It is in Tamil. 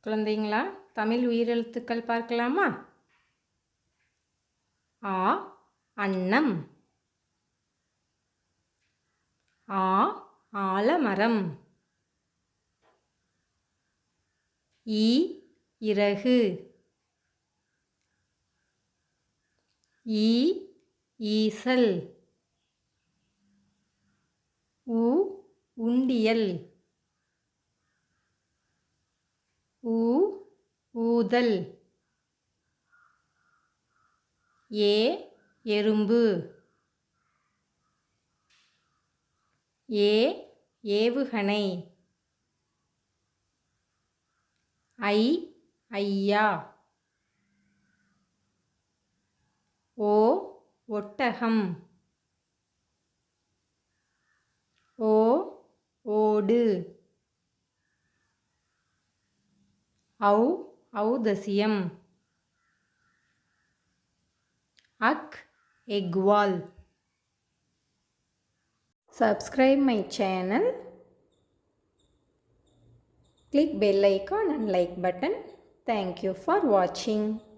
குழந்தைங்களா, தமிழ் உயிரெழுத்துக்கள் பார்க்கலாமா? ஆ அன்னம். ஆ ஆலமரம். ஈ இறகு. ஈ ஈசல். உ உண்டியல். ஊ ஊதல். ஏ எறும்பு. ஏ ஏவுகணை. ஐ ஐயா. ஓ ஒட்டகம். ஓ ஓடு. ஔ ஔதசியம். அக் எக்வால். Subscribe my channel. Click bell icon and like button. Thank you for watching.